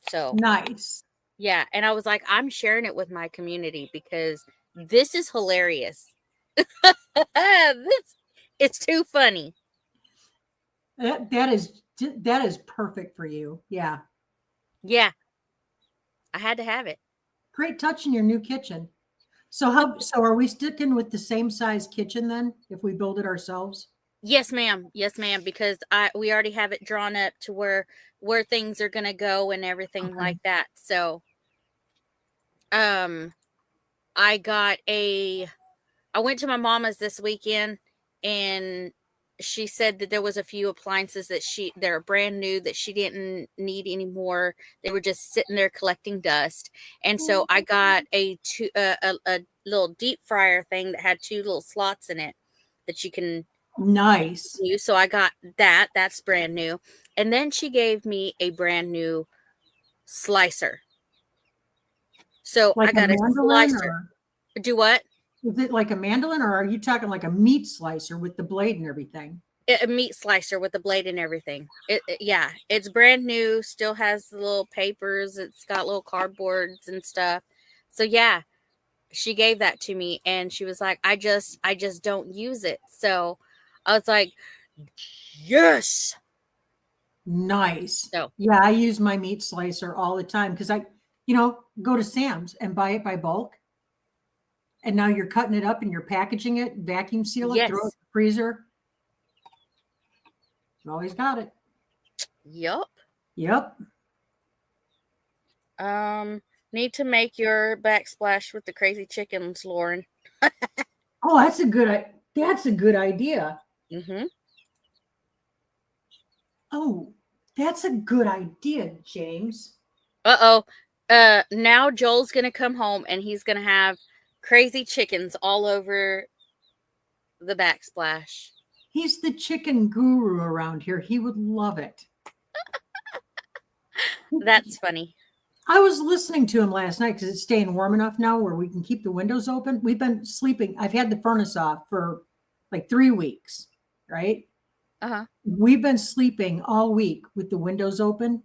B: So
A: nice.
B: Yeah. And I was like, I'm sharing it with my community because this is hilarious. It's too funny.
A: That is perfect for you. Yeah.
B: Yeah. I had to have it.
A: Great touch in your new kitchen. So are we sticking with the same size kitchen then if we build it ourselves?
B: Yes, ma'am. Yes, ma'am. Because we already have it drawn up to where things are gonna go and everything
A: Okay.
B: like that. So, um, I got a. I went to my mama's this weekend, and she said that there was a few appliances that are brand new that she didn't need anymore. They were just sitting there collecting dust, and so I got a little deep fryer thing that had two little slots in it that you can
A: Nice.
B: use. So I got that. That's brand new, and then she gave me a brand new slicer. So
A: Like
B: I
A: a
B: got a
A: mandolin,
B: slicer.
A: or
B: Do what?
A: is it like a mandolin, or are you talking like a meat slicer with the blade and everything?
B: A meat slicer with the blade and everything. Yeah, it's brand new, still has the little papers, it's got little cardboards and stuff. So yeah, she gave that to me and she was like, I just don't use it. So I was like, yes.
A: Nice.
B: So
A: Yeah, I use my meat slicer all the time because go to Sam's and buy it by bulk. And now you're cutting it up and you're packaging it, vacuum seal it, throw it in
B: yes.
A: the freezer. Always got it.
B: Yup.
A: Yep.
B: Um Need to make your backsplash with the crazy chickens, Lauren.
A: Oh, that's a good idea.
B: Mm-hmm.
A: Oh, that's a good idea, James.
B: Uh-oh. Now Joel's gonna come home and he's gonna have crazy chickens all over the backsplash.
A: He's the chicken guru around here. He would love it.
B: That's funny.
A: I was listening to him last night because it's staying warm enough now where we can keep the windows open. We've been sleeping. I've had the furnace off for like 3 weeks, right?
B: Uh-huh.
A: We've been sleeping all week with the windows open.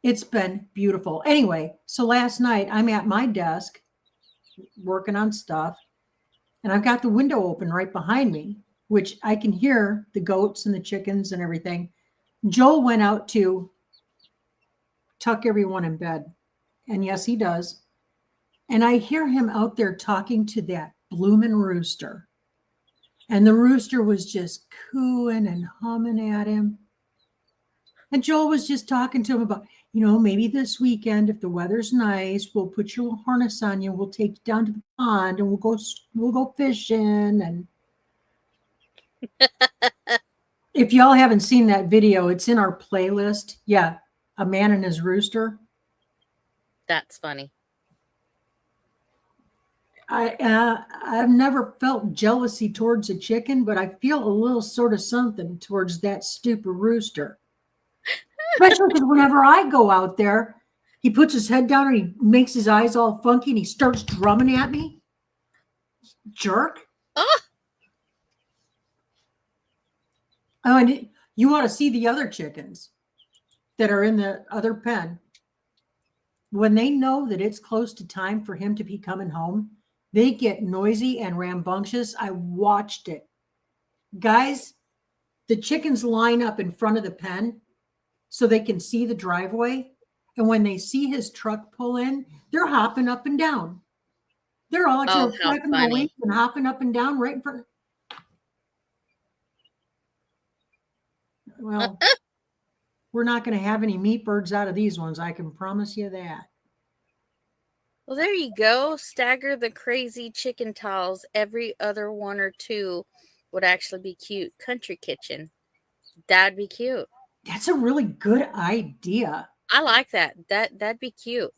A: It's been beautiful. Anyway, so last night I'm at my desk working on stuff, and I've got the window open right behind me, which I can hear the goats and the chickens and everything. Joel went out to tuck everyone in bed. And yes, he does. And I hear him out there talking to that bloomin' rooster. And the rooster was just cooing and humming at him. And Joel was just talking to him about, maybe this weekend, if the weather's nice, we'll put your little harness on you. We'll take you down to the pond and we'll go fishing. And if y'all haven't seen that video, it's in our playlist. Yeah, a man and his rooster.
B: That's funny.
A: I've never felt jealousy towards a chicken, but I feel a little sort of something towards that stupid rooster. Especially because whenever I go out there, he puts his head down and he makes his eyes all funky and he starts drumming at me. Jerk.
B: Oh,
A: Oh, and you want to see the other chickens that are in the other pen. When they know that it's close to time for him to be coming home, they get noisy and rambunctious. I watched it. Guys, the chickens line up in front of the pen so they can see the driveway. And when they see his truck pull in, they're hopping up and down. They're all
B: oh, how
A: flapping their wings
B: funny.
A: and hopping up and down right in front. Well, we're not going to have any meat birds out of these ones. I can promise you that.
B: Well, there you go. Stagger the crazy chicken tiles. Every other one or two would actually be cute. Country kitchen. That'd be cute.
A: That's a really good idea.
B: I like that. That'd be cute.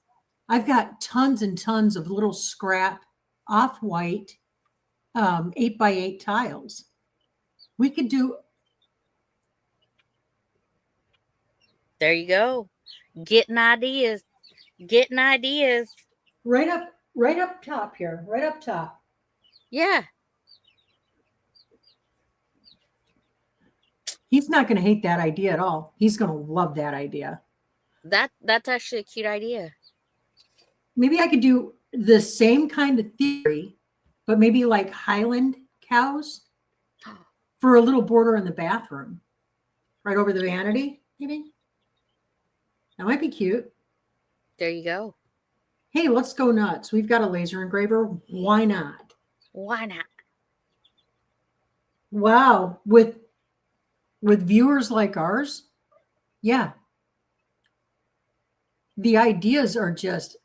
A: I've got tons and tons of little scrap off-white 8x8 tiles. We could do.
B: There you go. Getting ideas. Getting ideas.
A: Right up top here, right up top.
B: Yeah.
A: He's not going to hate that idea at all. He's going to love that idea.
B: That's actually a cute idea.
A: Maybe I could do the same kind of theory, but maybe like Highland cows for a little border in the bathroom, right over the vanity, maybe. That might be cute.
B: There you go.
A: Hey, let's go nuts. We've got a laser engraver. Why not?
B: Why not?
A: Wow. With viewers like ours, yeah, the ideas are just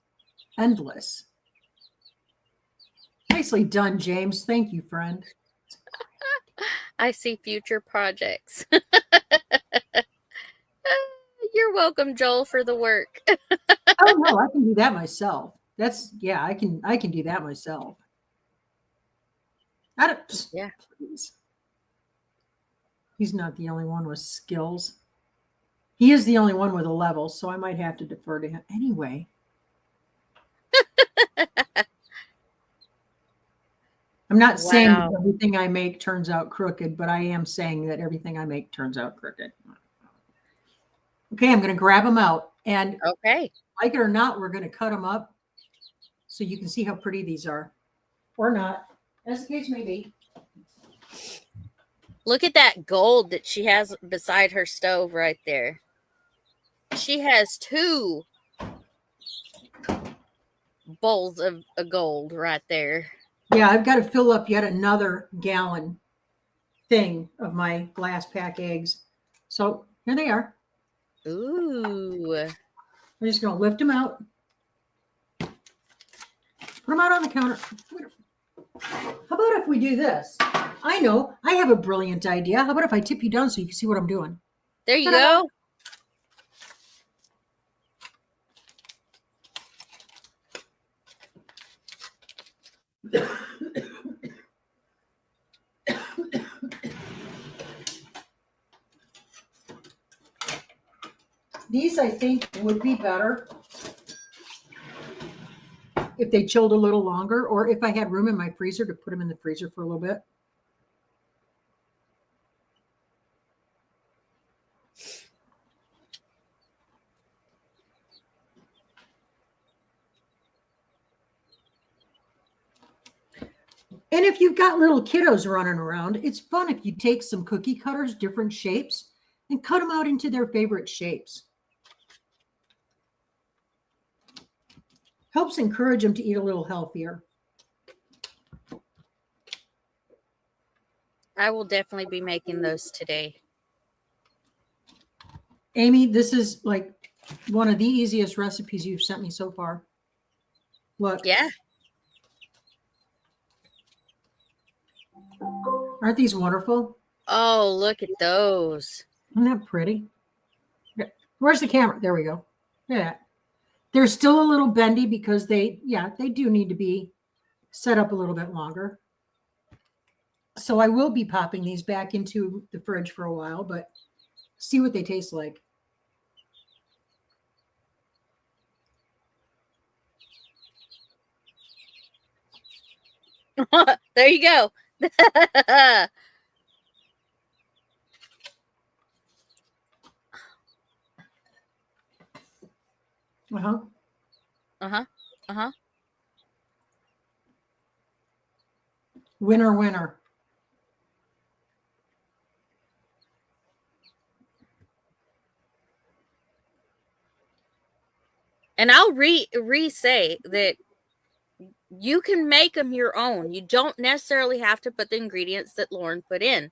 A: endless. Nicely done, James. Thank you, friend.
B: I see future projects. You're welcome, Joel, for the work.
A: Oh no, I can do that myself. Yeah, I can do that myself. I don't,
B: Yeah.
A: please. He's not the only one with skills. He is the only one with a level, so I might have to defer to him. Anyway. I'm not saying that
B: Wow.
A: everything I make turns out crooked, but I am saying that everything I make turns out crooked. Okay, I'm going to grab them out. And
B: Okay.
A: like it or not, we're going to cut them up so you can see how pretty these are. Or not, as the case may be.
B: Look at that gold that she has beside her stove right there. She has 2 bowls of gold right there.
A: Yeah, I've got to fill up yet another gallon thing of my glass pack eggs. So here they are.
B: Ooh.
A: I'm just going to lift them out. Put them out on the counter. How about if we do this? I know. I have a brilliant idea. How about if I tip you down so you can see what I'm doing?
B: There you
A: Ta-da!
B: go.
A: These, I think, would be better if they chilled a little longer, or if I had room in my freezer to put them in the freezer for a little bit. And if you've got little kiddos running around, it's fun if you take some cookie cutters, different shapes, and cut them out into their favorite shapes. Helps encourage them to eat a little healthier.
B: I will definitely be making those today.
A: Amy, this is like one of the easiest recipes you've sent me so far. Look.
B: Yeah.
A: Aren't these wonderful?
B: Oh, look at those.
A: Isn't that pretty? Where's the camera? There we go. Yeah. They're still a little bendy because they do need to be set up a little bit longer. So I will be popping these back into the fridge for a while, but see what they taste like.
B: There you go.
A: Uh-huh.
B: Uh-huh. Uh-huh.
A: Winner, winner.
B: And I'll re-say that you can make them your own. You don't necessarily have to put the ingredients that Lauren put in.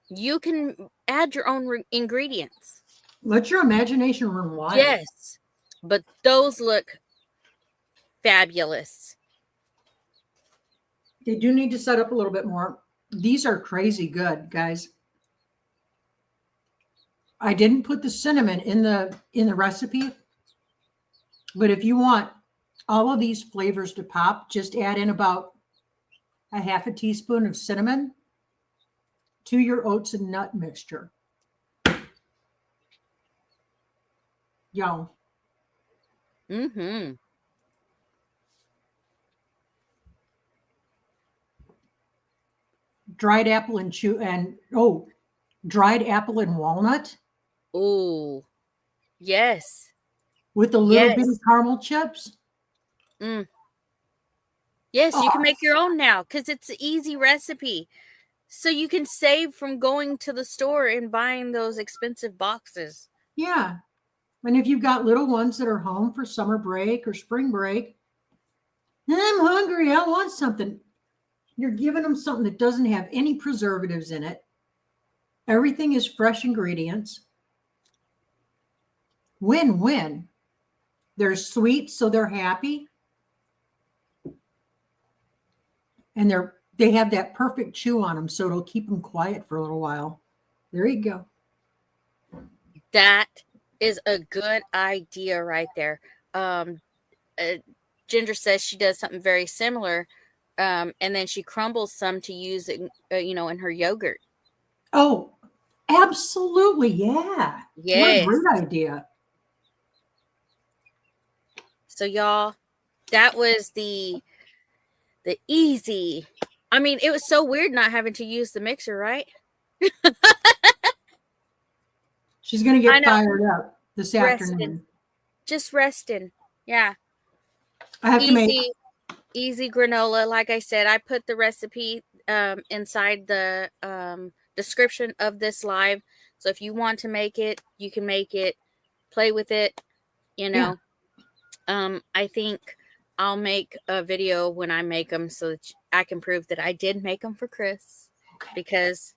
B: You can add your own ingredients.
A: Let your imagination run wild.
B: Yes, but those look fabulous.
A: They do need to set up a little bit more. These are crazy good, guys. I didn't put the cinnamon in the recipe, but if you want all of these flavors to pop, just add in about a half a teaspoon of cinnamon to your oats and nut mixture. Yum.
B: Mm-hmm.
A: Dried apple and dried apple and walnut.
B: Oh, yes.
A: With a little bit of caramel chips.
B: Mm. Yes, you can make your own now because it's an easy recipe. So you can save from going to the store and buying those expensive boxes.
A: Yeah. And if you've got little ones that are home for summer break or spring break, I'm hungry, I want something. You're giving them something that doesn't have any preservatives in it. Everything is fresh ingredients. Win-win. They're sweet, so they're happy. And they have that perfect chew on them, so it'll keep them quiet for a little while. There you go.
B: That is a good idea right there. Ginger says she does something very similar, and then she crumbles some to use it, in her yogurt.
A: Oh, absolutely, yeah.
B: Yes.
A: What a great idea.
B: So y'all, that was the easy. I mean, it was so weird not having to use the mixer, right?
A: She's going to get fired up this afternoon.
B: Just resting. Yeah.
A: I have to make
B: easy granola. Like I said, I put the recipe inside the description of this live. So if you want to make it, you can make it, play with it,
A: Yeah.
B: I think I'll make a video when I make them so that I can prove that I did make them for Chris. Okay. Because,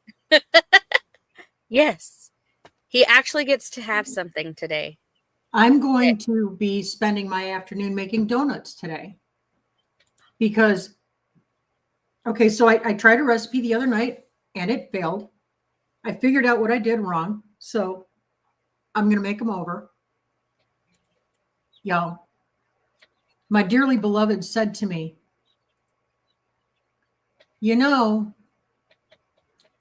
B: yes, he actually gets to have something today.
A: I'm going to be spending my afternoon making donuts today. Because, okay, so I tried a recipe the other night and it failed. I figured out what I did wrong. So I'm going to make them over. Y'all, my dearly beloved said to me,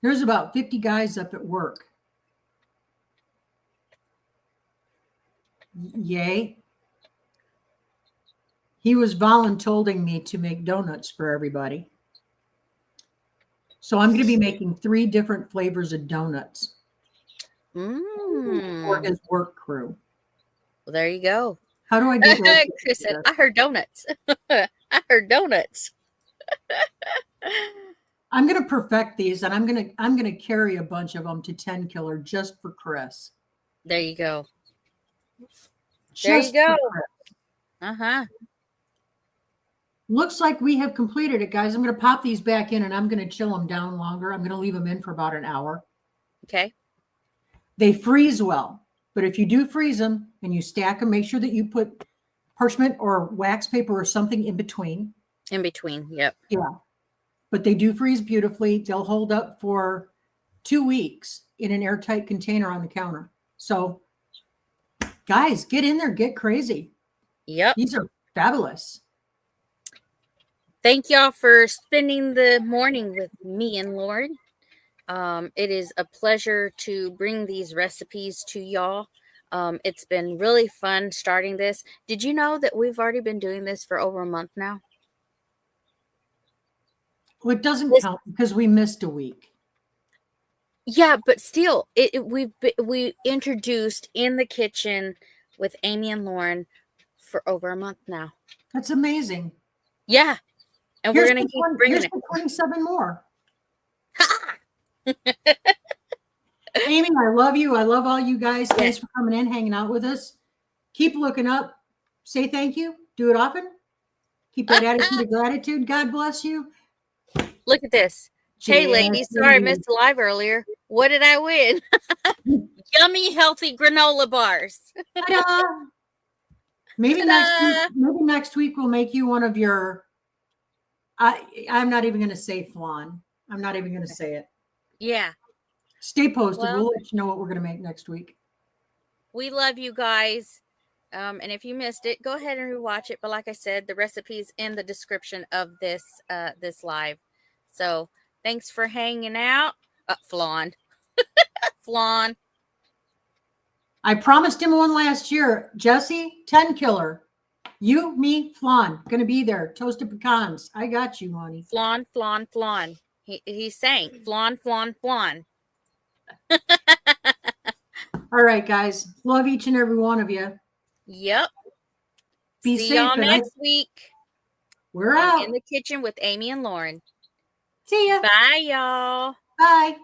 A: there's about 50 guys up at work. Yay. He was voluntolding me to make donuts for everybody. So I'm going to be making 3 different flavors of donuts for his work crew.
B: Well, there you go.
A: How do I do that?
B: Chris said, I heard donuts. I heard donuts.
A: I'm going to perfect these, and I'm going to carry a bunch of them to 10 Killer just for Chris.
B: There you go. There you go. Uh-huh.
A: Looks like we have completed it, guys. I'm going to pop these back in, and I'm going to chill them down longer. I'm going to leave them in for about an hour.
B: Okay.
A: They freeze well, but if you do freeze them and you stack them, make sure that you put parchment or wax paper or something in between.
B: In between, yep.
A: Yeah. But they do freeze beautifully. They'll hold up for 2 weeks in an airtight container on the counter. So, guys, get in there. Get crazy.
B: Yep.
A: These are fabulous.
B: Thank y'all for spending the morning with me and Lauren. It is a pleasure to bring these recipes to y'all. It's been really fun starting this. Did you know that we've already been doing this for over a month now?
A: Well, it doesn't count because we missed a week.
B: Yeah, but still, we introduced In the Kitchen with Amy and Lauren for over a month now.
A: That's amazing.
B: Yeah. And we're going to keep bringing it.
A: 27 more. Amy, I love you. I love all you guys. Thanks for coming in, hanging out with us. Keep looking up. Say thank you. Do it often. Keep that attitude of gratitude. God bless you.
B: Look at this. Hey, ladies. Sorry I missed the live earlier. What did I win? Yummy, healthy granola bars.
A: Maybe next week we'll make you one of your... I'm not even going to say flan. I'm not even going to say it.
B: Yeah.
A: Stay posted. We'll let you know what we're going to make next week.
B: We love you guys. And if you missed it, go ahead and rewatch it. But like I said, the recipe's in the description of this live. So thanks for hanging out. Flan. Flan.
A: I promised him one last year. Jesse, 10 Killer. You, me, flan. Gonna be there. Toasted pecans. I got you, honey.
B: Flan, flan, flan. He's saying flan, flan, flan.
A: All right, guys. Love each and every one of you.
B: Yep.
A: Be
B: See
A: safe.
B: y'all next week.
A: We're out.
B: In the Kitchen with Amy and Lauren.
A: See ya.
B: Bye, y'all.
A: Bye.